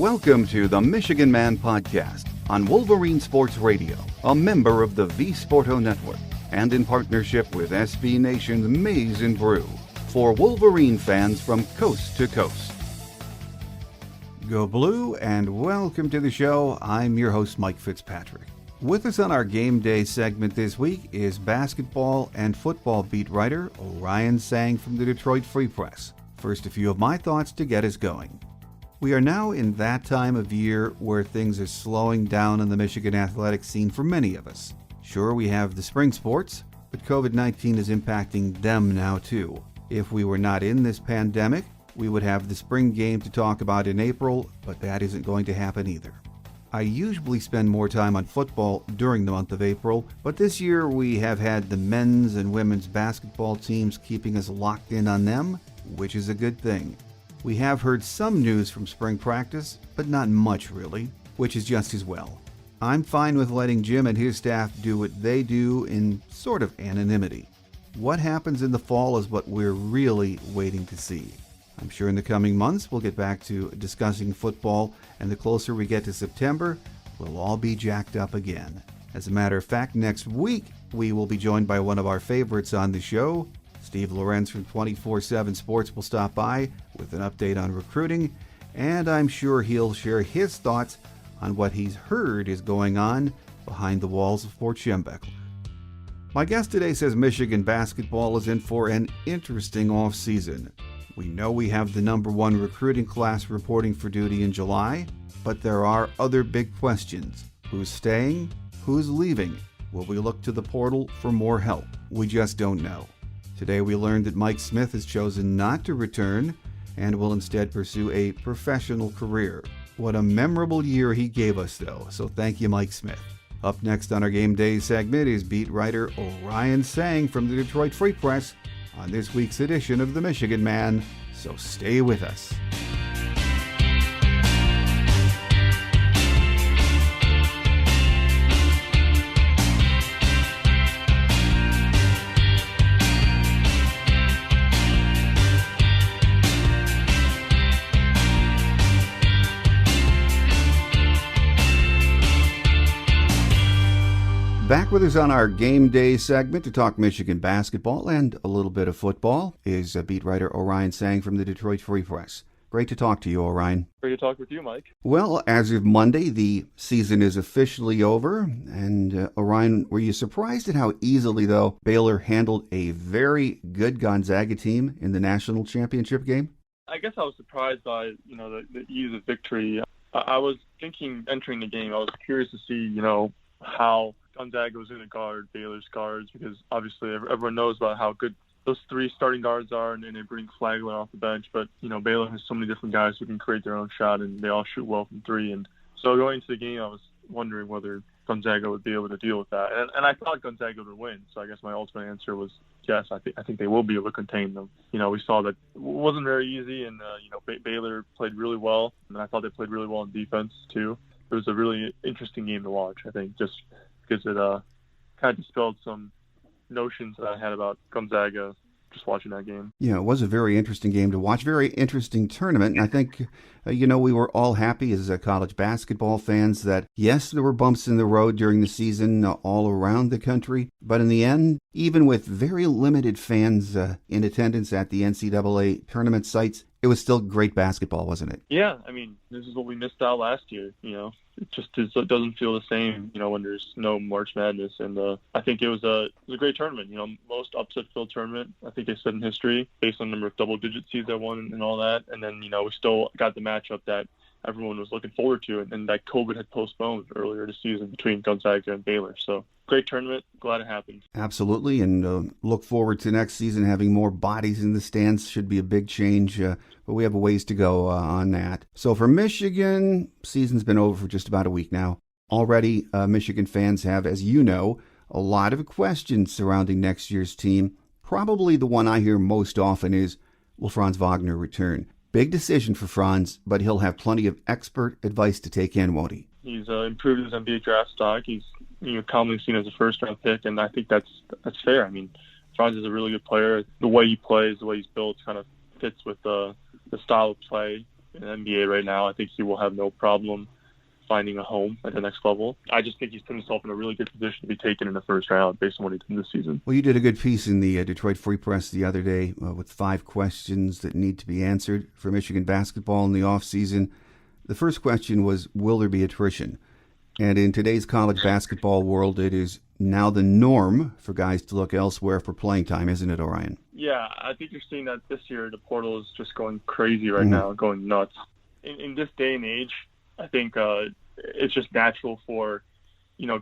Welcome to the Michigan Man Podcast on Wolverine Sports Radio, a member of the V Sporto Network, and in partnership with SB Nation's Maize and Brew, for Wolverine fans from coast to coast. Go Blue, and welcome to the show. I'm your host, Mike Fitzpatrick. With us on our game day segment this week is basketball and football beat writer Orion Sang from the Detroit Free Press. First, a few of my thoughts to get us going. We are now in that time of year where things are slowing down on the Michigan athletic scene for many of us. Sure, we have the spring sports, but COVID-19 is impacting them now too. If we were not in this pandemic, we would have the spring game to talk about in April, but that isn't going to happen either. I usually spend more time on football during the month of April, but this year we have had the men's and women's basketball teams keeping us locked in on them, which is a good thing. We have heard some news from spring practice, but not much really, which is just as well. I'm fine with letting Jim and his staff do what they do in sort of anonymity. What happens in the fall is what we're really waiting to see. I'm sure in the coming months we'll get back to discussing football, and the closer we get to September, we'll all be jacked up again. As a matter of fact, next week we will be joined by one of our favorites on the show. Steve Lorenz from 24/7 Sports will stop by with an update on recruiting, and I'm sure he'll share his thoughts on what he's heard is going on behind the walls of Fort Schembechler. My guest today says Michigan basketball is in for an interesting offseason. We know we have the number one recruiting class reporting for duty in July, but there are other big questions. Who's staying? Who's leaving? Will we look to the portal for more help? We just don't know. Today we learned that Mike Smith has chosen not to return and will instead pursue a professional career. What a memorable year he gave us, though, so thank you, Mike Smith. Up next on our Game Day segment is beat writer Orion Sang from the Detroit Free Press on this week's edition of The Michigan Man, so stay with us. Back with us on our Game Day segment to talk Michigan basketball and a little bit of football is beat writer Orion Sang from the Detroit Free Press. Great to talk to you, Orion. Great to talk with you, Mike. Well, as of Monday, the season is officially over. And Orion, were you surprised at how easily, though, Baylor handled a very good Gonzaga team in the national championship game? I guess I was surprised by, the ease of victory. I was thinking entering the game, I was curious to see, how Gonzaga was going to guard Baylor's guards, because obviously everyone knows about how good those three starting guards are, and they bring Flagler off the bench. But, Baylor has so many different guys who can create their own shot, and they all shoot well from three. And so going into the game, I was wondering whether Gonzaga would be able to deal with that. And I thought Gonzaga would win. So I guess my ultimate answer was yes, I think they will be able to contain them. We saw that it wasn't very easy, and, Baylor played really well. And I thought they played really well in defense, too. It was a really interesting game to watch, I think, just because it kind of dispelled some notions that I had about Gonzaga just watching that game. Yeah, it was a very interesting game to watch, very interesting tournament. And I think, we were all happy as college basketball fans that, yes, there were bumps in the road during the season all around the country. But in the end, even with very limited fans in attendance at the NCAA tournament sites, it was still great basketball, wasn't it? Yeah, this is what we missed out last year, It just doesn't feel the same, when there's no March Madness. And I think it was a great tournament, most upset-filled tournament, I think they said in history, based on the number of double-digit seeds that won and all that. And then, we still got the matchup that everyone was looking forward to, and that COVID had postponed earlier this season between Gonzaga and Baylor. So great tournament. Glad it happened. Absolutely, and look forward to next season having more bodies in the stands. Should be a big change, but we have a ways to go on that. So for Michigan, season's been over for just about a week now. Already, Michigan fans have, as you know, a lot of questions surrounding next year's team. Probably the one I hear most often is, will Franz Wagner return? Big decision for Franz, but he'll have plenty of expert advice to take in, won't he? He's improved his NBA draft stock. He's commonly seen as a first-round pick, and I think that's fair. Franz is a really good player. The way he plays, the way he's built, kind of fits with the style of play in the NBA right now. I think he will have no problem finding a home at the next level. I just think he's put himself in a really good position to be taken in the first round based on what he did this season. Well, you did a good piece in the Detroit Free Press the other day with 5 questions that need to be answered for Michigan basketball in the offseason. The first question was, will there be attrition? And in today's college basketball world, it is now the norm for guys to look elsewhere for playing time, isn't it, Orion? Yeah, I think you're seeing that this year. The portal is just going crazy right now, going nuts. In this day and age, I think it's just natural for,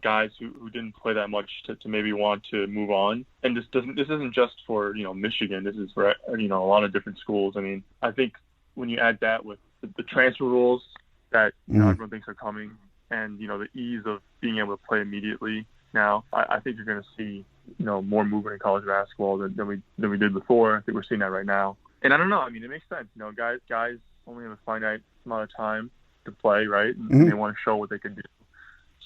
guys who didn't play that much to maybe want to move on. And this isn't just for, Michigan. This is for, a lot of different schools. I mean, I think when you add that with the transfer rules that everyone thinks are coming, and the ease of being able to play immediately now, I think you're going to see more movement in college basketball than we did before. I think we're seeing that right now, and I don't know. I mean, it makes sense. Guys only have a finite amount of time to play, right? And they want to show what they can do.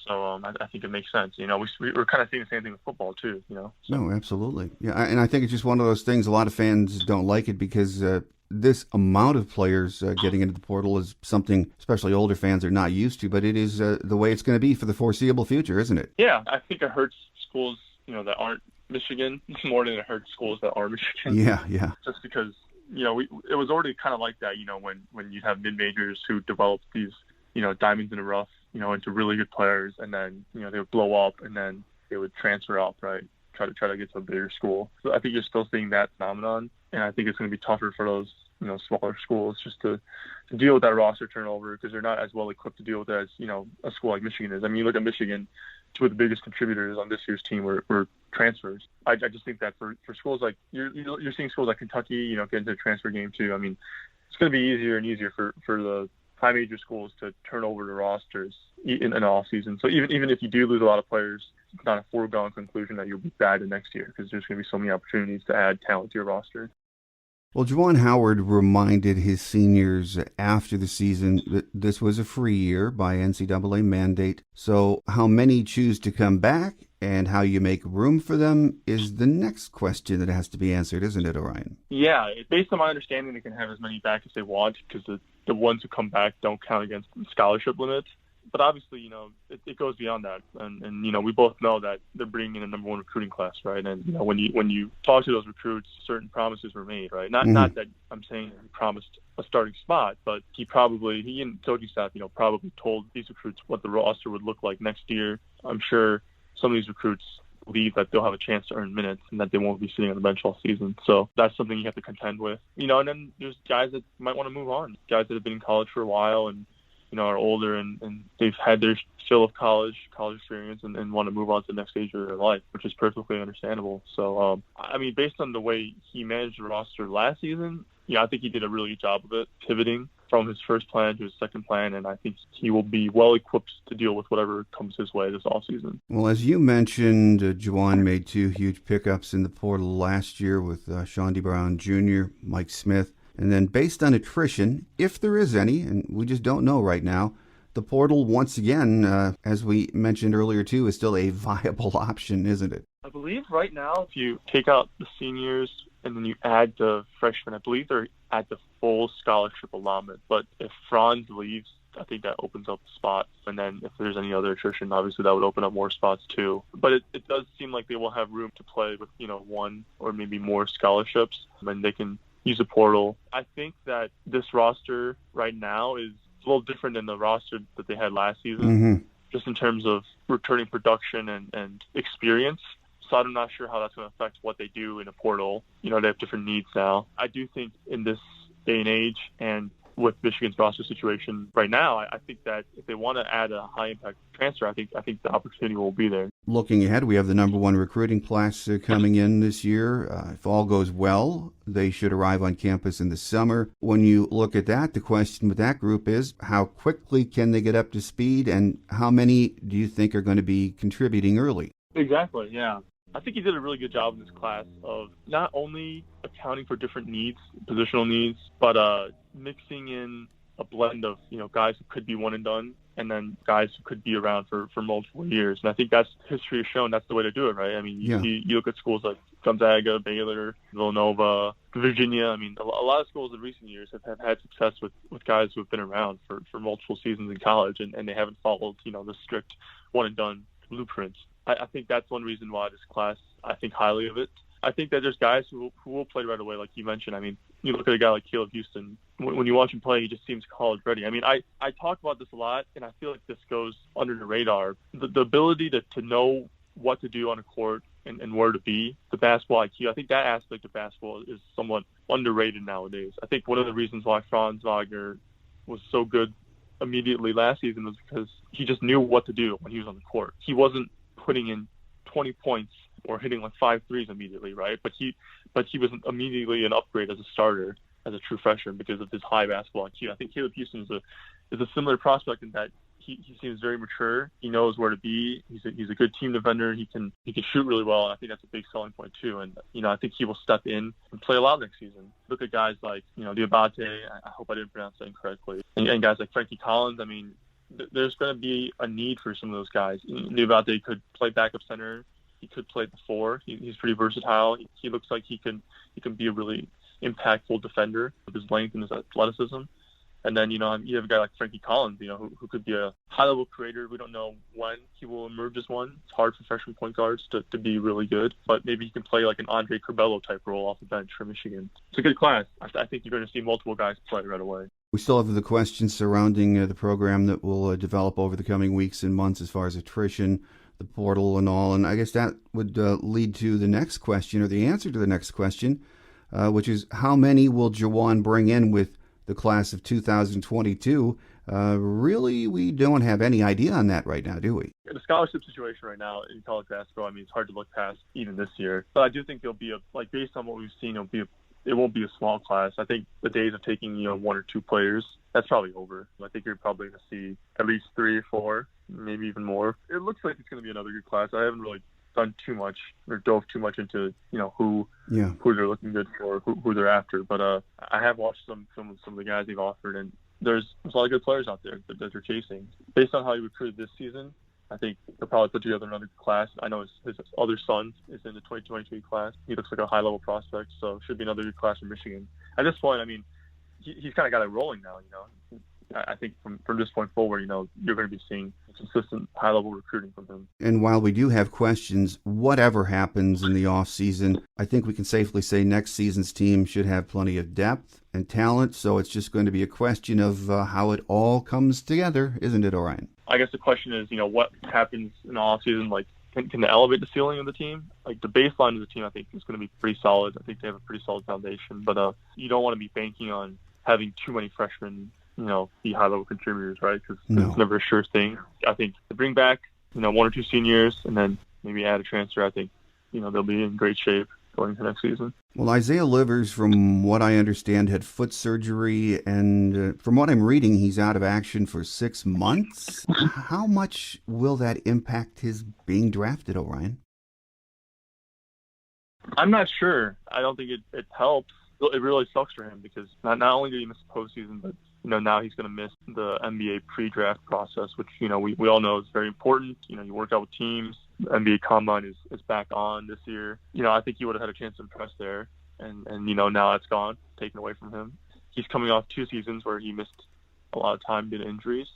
So I think it makes sense. We're kind of seeing the same thing with football too. So. No, absolutely. Yeah, and I think it's just one of those things. A lot of fans don't like it because this amount of players getting into the portal is something, especially older fans, are not used to. But it is the way it's going to be for the foreseeable future, isn't it? Yeah, I think it hurts schools, that aren't Michigan more than it hurts schools that are Michigan. Yeah. Just because it was already kind of like that, when you have mid-majors who developed these, diamonds in the rough, into really good players, and then, they would blow up, and then they would transfer out, right? Try to get to a bigger school. So I think you're still seeing that phenomenon, and I think it's going to be tougher for those, smaller schools just to deal with that roster turnover because they're not as well equipped to deal with it as, a school like Michigan is. I mean, you look at Michigan, 2 of the biggest contributors on this year's team were transfers. I just think that for schools like you're seeing schools like Kentucky, get into the transfer game too. I mean, it's going to be easier and easier for the high major schools to turn over the rosters in the off season. So even if you do lose a lot of players, it's not a foregone conclusion that you'll be bad the next year because there's going to be so many opportunities to add talent to your roster. Well, Juwan Howard reminded his seniors after the season that this was a free year by NCAA mandate. So how many choose to come back and how you make room for them is the next question that has to be answered, isn't it, Orion? Yeah, based on my understanding, they can have as many back as they want because the ones who come back don't count against scholarship limits. But obviously, it goes beyond that. And we both know that they're bringing in a number 1 recruiting class, right? And, when you talk to those recruits, certain promises were made, right? Not that I'm saying he promised a starting spot, but he and coaching staff, probably told these recruits what the roster would look like next year. I'm sure some of these recruits believe that they'll have a chance to earn minutes and that they won't be sitting on the bench all season. So that's something you have to contend with. And then there's guys that might want to move on, guys that have been in college for a while and are older and they've had their fill of college experience and want to move on to the next stage of their life, which is perfectly understandable. So, based on the way he managed the roster last season, I think he did a really good job of it, pivoting from his first plan to his second plan, and I think he will be well equipped to deal with whatever comes his way this offseason. Well, as you mentioned, Juwan made 2 huge pickups in the portal last year with Shawnee Brown Jr., Mike Smith. And then based on attrition, if there is any, and we just don't know right now, the portal, once again, as we mentioned earlier too, is still a viable option, isn't it? I believe right now, if you take out the seniors and then you add the freshmen, I believe they're at the full scholarship allotment. But if Franz leaves, I think that opens up spots. And then if there's any other attrition, obviously that would open up more spots too. But it does seem like they will have room to play with, 1 or maybe more scholarships, and they can use a portal. I think that this roster right now is a little different than the roster that they had last season, just in terms of returning production and experience. So I'm not sure how that's going to affect what they do in a portal. They have different needs now. I do think in this day and age and with Michigan's roster situation right now, I think that if they want to add a high-impact transfer, I think the opportunity will be there. Looking ahead, we have the number 1 recruiting class coming in this year. If all goes well, they should arrive on campus in the summer. When you look at that, the question with that group is how quickly can they get up to speed, and how many do you think are going to be contributing early? Exactly, yeah. I think he did a really good job in this class of not only accounting for different needs, positional needs, but mixing in a blend of, guys who could be one and done and then guys who could be around for multiple years. And I think that's history has shown that's the way to do it, right? I mean, you look at schools like Gonzaga, Baylor, Villanova, Virginia. I mean, a lot of schools in recent years have had success with guys who have been around for multiple seasons in college, and they haven't followed, the strict one-and-done blueprints. I think that's one reason why this class, I think highly of it. I think that there's guys who will play right away, like you mentioned. I mean, you look at a guy like Caleb Houston. When you watch him play, he just seems college ready. I mean, I talk about this a lot, and I feel like this goes under the radar. The ability to know what to do on a court and where to be, the basketball IQ, I think that aspect of basketball is somewhat underrated nowadays. I think one of the reasons why Franz Wagner was so good immediately last season was because he just knew what to do when he was on the court. He wasn't putting in 20 points or hitting like 5 threes immediately, right? But he was immediately an upgrade as a starter, as a true freshman, because of his high basketball IQ. I think Caleb Houston is a similar prospect in that he seems very mature. He knows where to be. He's a good team defender. He can shoot really well, and I think that's a big selling point too. And I think he will step in and play a lot next season. Look at guys like Diabate. I hope I didn't pronounce that incorrectly. And guys like Frankie Collins. I mean, there's going to be a need for some of those guys. Diabate could play backup center. He could play the 4. He's pretty versatile. He looks like he can be a really impactful defender with his length and his athleticism. And then, you have a guy like Frankie Collins, who could be a high-level creator. We don't know when he will emerge as one. It's hard for freshman point guards to be really good, but maybe he can play like an Andre Curbelo type role off the bench for Michigan. It's a good class. I think you're going to see multiple guys play right away. We still have the questions surrounding the program that will develop over the coming weeks and months as far as attrition, the portal and all. And I guess that would lead to the next question, or the answer to the next question, which is how many will Juwan bring in with the class of 2022? Really, we don't have any idea on that right now, do we? The scholarship situation right now in college basketball, I mean, it's hard to look past even this year. But I do think there'll be based on what we've seen, it won't be a small class. I think the days of taking, 1 or 2 players, that's probably over. I think you're probably going to see at least 3 or 4, maybe even more. It looks like it's going to be another good class. I haven't really done too much or dove too much into who they're looking good for, who they're after. But I have watched some of the guys they've offered, and there's a lot of good players out there that they're chasing. Based on how he recruited this season, I think they'll probably put together another class. I know his other son is in the 2023 class. He looks like a high-level prospect, so should be another good class from Michigan. At this point, I mean, he's kind of got it rolling now. I think from this point forward, you're going to be seeing consistent high-level recruiting from him. And while we do have questions, whatever happens in the off-season, I think we can safely say next season's team should have plenty of depth and talent, so it's just going to be a question of how it all comes together, isn't it, Orion? I guess the question is, what happens in the off-season? Like, can they elevate the ceiling of the team? Like, the baseline of the team, I think, is going to be pretty solid. I think they have a pretty solid foundation, but you don't want to be banking on having too many freshmen be high-level contributors, right? Because it's never a sure thing. I think to bring back, 1 or 2 seniors and then maybe add a transfer, I think, they'll be in great shape going into next season. Well, Isaiah Livers, from what I understand, had foot surgery, and from what I'm reading, he's out of action for 6 months. How much will that impact his being drafted, Orion? I'm not sure. I don't think it helps. It really sucks for him because not only did he miss the postseason, but now he's going to miss the NBA pre-draft process, which we all know is very important. You work out with teams. The NBA Combine is back on this year. I think he would have had a chance to impress there, and now it's gone, taken away from him. He's coming off 2 seasons where he missed a lot of time due to injuries.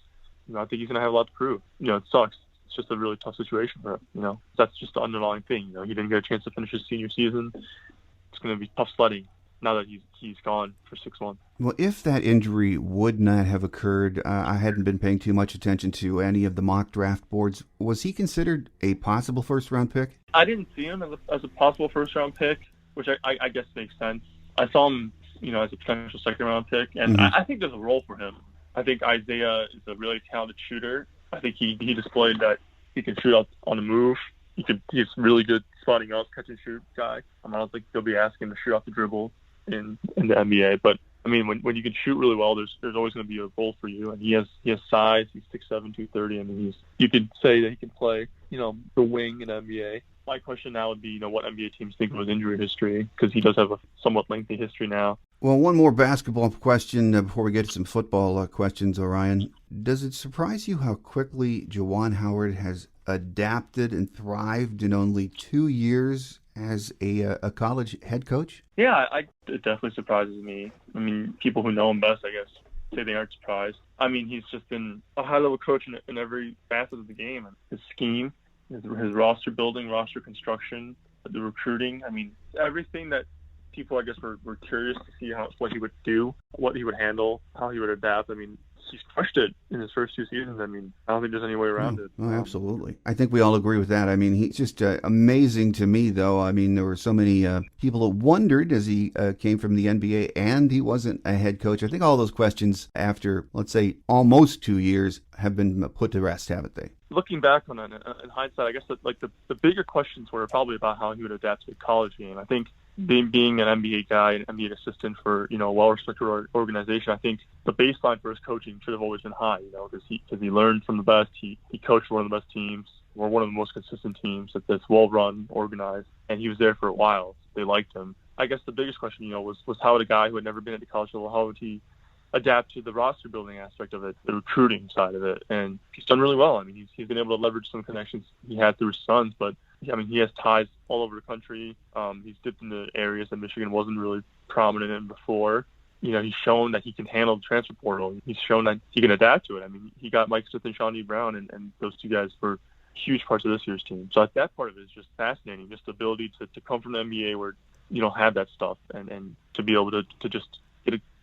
I think he's going to have a lot to prove. It sucks. It's just a really tough situation for him. That's just the underlying thing. He didn't get a chance to finish his senior season. It's going to be tough sledding now that he's gone for 6 months. Well, if that injury would not have occurred, I hadn't been paying too much attention to any of the mock draft boards. Was he considered a possible first-round pick? I didn't see him as a possible first-round pick, which I guess makes sense. I saw him, as a potential second-round pick, and I think there's a role for him. I think Isaiah is a really talented shooter. I think he displayed that he can shoot out on the move. He's really good spotting up, catch and shoot guy. I don't think they'll be asking to shoot off the dribble in the NBA, but I mean, when you can shoot really well, there's always going to be a role for you. And he has size. He's 6'7", 230. I mean, you could say that he can play, the wing in the NBA. My question now would be, what NBA teams think of his injury history, because he does have a somewhat lengthy history now. Well, one more basketball question before we get to some football questions, Orion. Does it surprise you how quickly Juwan Howard has adapted and thrived in only 2 years as a college head coach? Yeah, it definitely surprises me. I mean, people who know him best, I guess, say they aren't surprised. I mean, he's just been a high-level coach in every facet of the game. His scheme, his roster building, roster construction, the recruiting. I mean, everything that people, I guess, were curious to see what he would do, what he would handle, how he would adapt. I mean, he's crushed it in his first 2 seasons. I mean, I don't think there's any way around it. Oh, absolutely. I think we all agree with that. I mean, he's just amazing to me, though. I mean, there were so many people that wondered as he came from the NBA and he wasn't a head coach. I think all those questions after, let's say, almost 2 years have been put to rest, haven't they? Looking back on it, in hindsight, I guess that, like the bigger questions were probably about how he would adapt to the college game. I think being an NBA guy, an NBA assistant for a well-respected organization, I think the baseline for his coaching should have always been high. Because he learned from the best. He coached one of the best teams, or one of the most consistent teams that's well-run, organized, and he was there for a while. They liked him. I guess the biggest question, was how would a guy who had never been at the college level, how would he adapt to the roster building aspect of it, the recruiting side of it? And he's done really well. I mean, he's been able to leverage some connections he had through his sons, but I mean, he has ties all over the country. He's dipped into areas that Michigan wasn't really prominent in before. He's shown that he can handle the transfer portal. He's shown that he can adapt to it. I mean, he got Mike Smith and Shawnee Brown, and those two guys were huge parts of this year's team. So that part of it is just fascinating, just the ability to come from the NBA where you don't have that stuff, and to be able to just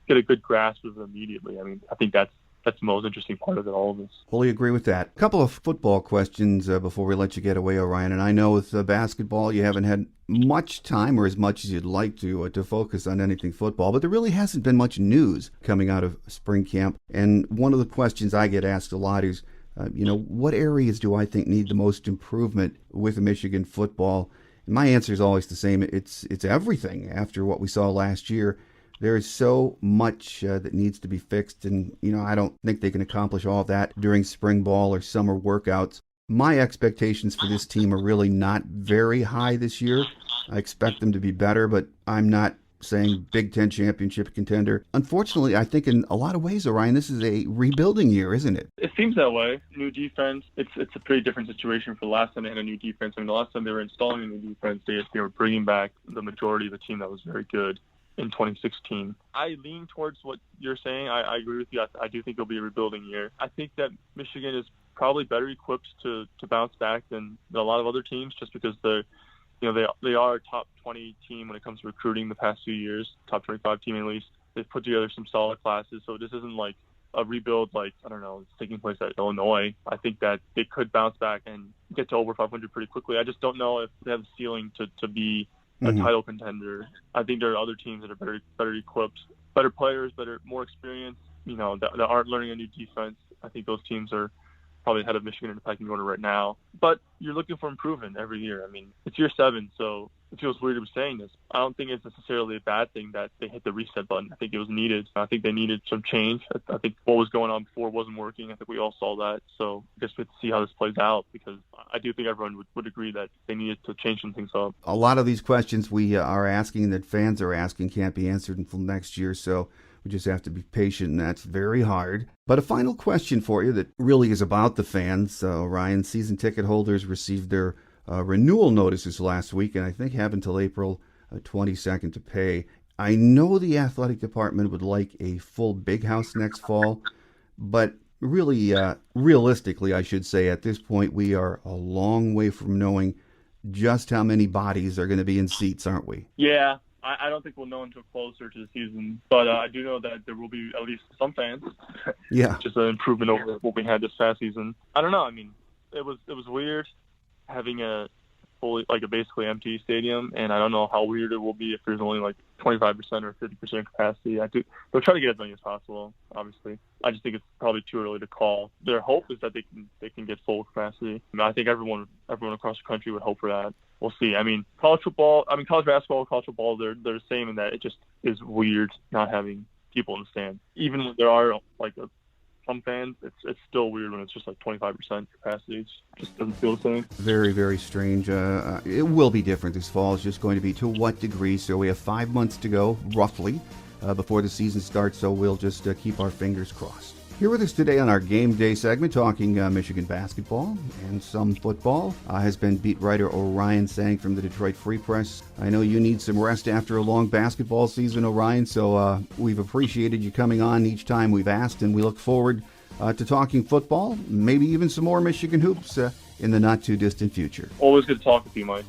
get a good grasp of it immediately. I mean, I think that's the most interesting part of it, all of this. Fully agree with that. A couple of football questions before we let you get away, Orion. And I know with basketball, you haven't had much time or as much as you'd like to focus on anything football, but there really hasn't been much news coming out of spring camp. And one of the questions I get asked a lot is, what areas do I think need the most improvement with Michigan football? And my answer is always the same. It's everything. After what we saw last year, there is so much that needs to be fixed, and I don't think they can accomplish all of that during spring ball or summer workouts. My expectations for this team are really not very high this year. I expect them to be better, but I'm not saying Big Ten championship contender. Unfortunately, I think in a lot of ways, Orion, this is a rebuilding year, isn't it? It seems that way. New defense. It's a pretty different situation for the last time they had a new defense. I mean, the last time they were installing a new defense, they were bringing back the majority of the team that was very good in 2016. I lean towards what you're saying. I agree with you. I do think it'll be a rebuilding year. I think that Michigan is probably better equipped to bounce back than a lot of other teams, just because they are a top 20 team when it comes to recruiting the past few years, top 25 team at least. They've put together some solid classes, so this isn't like a rebuild it's taking place at Illinois. I think that they could bounce back and get to over 500 pretty quickly. I just don't know if they have the ceiling to be a title contender. I think there are other teams that are better equipped, better players, more experienced, that aren't learning a new defense. I think those teams are probably ahead of Michigan in the pecking order right now. But you're looking for improvement every year. I mean, it's year 7, so it feels weird to be saying this. I don't think it's necessarily a bad thing that they hit the reset button. I think it was needed. I think they needed some change. I think what was going on before wasn't working. I think we all saw that. So I guess we have to see how this plays out, because I do think everyone would agree that they needed to change some things up. A lot of these questions we are asking, that fans are asking, can't be answered until next year. So we just have to be patient, and that's very hard. But a final question for you that really is about the fans. Orion, season ticket holders received their renewal notices last week, and I think have until April 22nd to pay. I know the athletic department would like a full big house next fall, but really, realistically, I should say, at this point, we are a long way from knowing just how many bodies are going to be in seats, aren't we? Yeah. I don't think we'll know until closer to the season, but I do know that there will be at least some fans. Yeah. Just an improvement over what we had this past season. I don't know. I mean, it was weird having a fully, a basically empty stadium, and I don't know how weird it will be if there's only 25% or 50% capacity. They'll try to get as many as possible, obviously. I just think it's probably too early to call. Their hope is that they can get full capacity. I mean, I think everyone across the country would hope for that. We'll see. I mean, college basketball, college football, they're the same in that it just is weird not having people in the stand. Even when there are some fans, it's still weird when it's just 25% capacity. It just doesn't feel the same. Very, very strange. It will be different this fall. It's just going to be to what degree. So we have 5 months to go, roughly, before the season starts. So we'll just keep our fingers crossed. Here with us today on our Game Day segment, talking Michigan basketball and some football, has been beat writer Orion Sang from the Detroit Free Press. I know you need some rest after a long basketball season, Orion, so we've appreciated you coming on each time we've asked, and we look forward to talking football, maybe even some more Michigan hoops in the not-too-distant future. Always good to talk with you, Mike.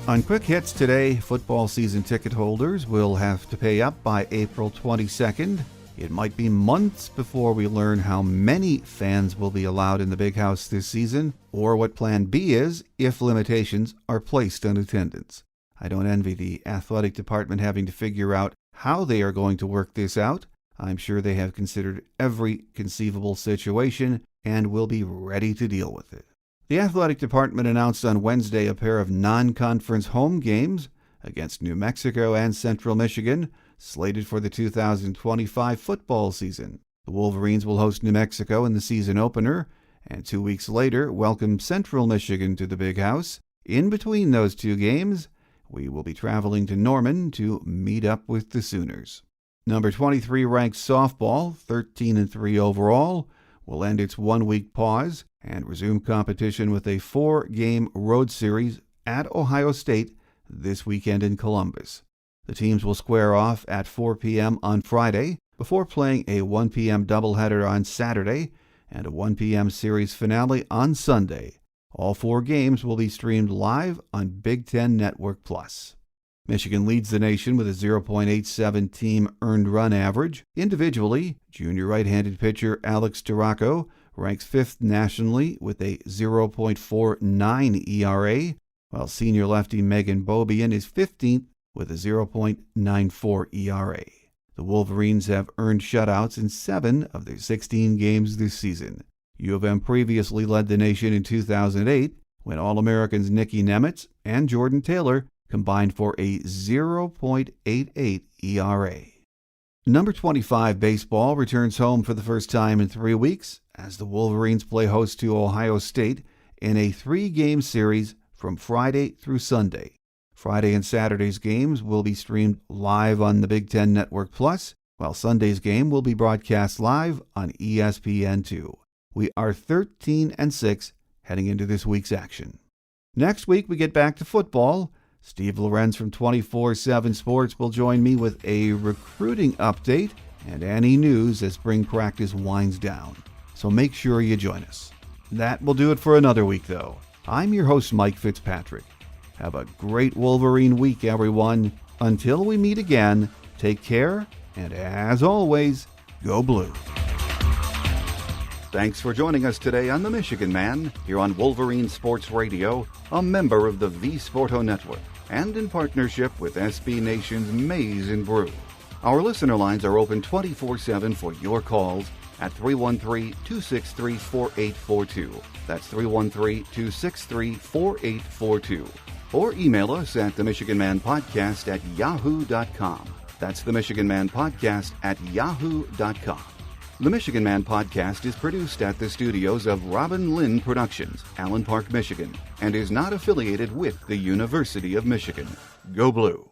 On Quick Hits today, football season ticket holders will have to pay up by April 22nd. It might be months before we learn how many fans will be allowed in the Big House this season, or what Plan B is if limitations are placed on attendance. I don't envy the athletic department having to figure out how they are going to work this out. I'm sure they have considered every conceivable situation and will be ready to deal with it. The athletic department announced on Wednesday a pair of non-conference home games against New Mexico and Central Michigan, slated for the 2025 football season. The Wolverines will host New Mexico in the season opener, and 2 weeks later welcome Central Michigan to the Big House. In between those two games, we will be traveling to Norman to meet up with the Sooners. Number 23 ranked softball, 13-3 overall, will end its 1-week pause and resume competition with a 4-game road series at Ohio State this weekend in Columbus. The teams will square off at 4 p.m. on Friday before playing a 1 p.m. doubleheader on Saturday and a 1 p.m. series finale on Sunday. All 4 games will be streamed live on Big Ten Network Plus. Michigan leads the nation with a 0.87 team earned run average. Individually, junior right-handed pitcher Alex Duraco ranks 5th nationally with a 0.49 ERA, while senior lefty Megan Bobian is 15th with a 0.94 ERA. The Wolverines have earned shutouts in 7 of their 16 games this season. U of M previously led the nation in 2008 when All-Americans Nicky Nemitz and Jordan Taylor combined for a 0.88 ERA. Number 25 baseball returns home for the first time in 3 weeks as the Wolverines play host to Ohio State in a 3-game series from Friday through Sunday. Friday and Saturday's games will be streamed live on the Big Ten Network Plus, while Sunday's game will be broadcast live on ESPN2. We are 13-6 heading into this week's action. Next week we get back to football. Steve Lorenz from 24/7 Sports will join me with a recruiting update and any news as spring practice winds down. So make sure you join us. That will do it for another week, though. I'm your host, Mike Fitzpatrick. Have a great Wolverine week, everyone. Until we meet again, take care, and as always, go Blue. Thanks for joining us today on The Michigan Man, here on Wolverine Sports Radio, a member of the V Sporto Network, and in partnership with SB Nation's Maize and Brew. Our listener lines are open 24/7 for your calls at 313-263-4842. That's 313-263-4842. Or email us at themichiganmanpodcast@yahoo.com. That's themichiganmanpodcast@yahoo.com. The Michigan Man Podcast is produced at the studios of Robin Lynn Productions, Allen Park, Michigan, and is not affiliated with the University of Michigan. Go Blue!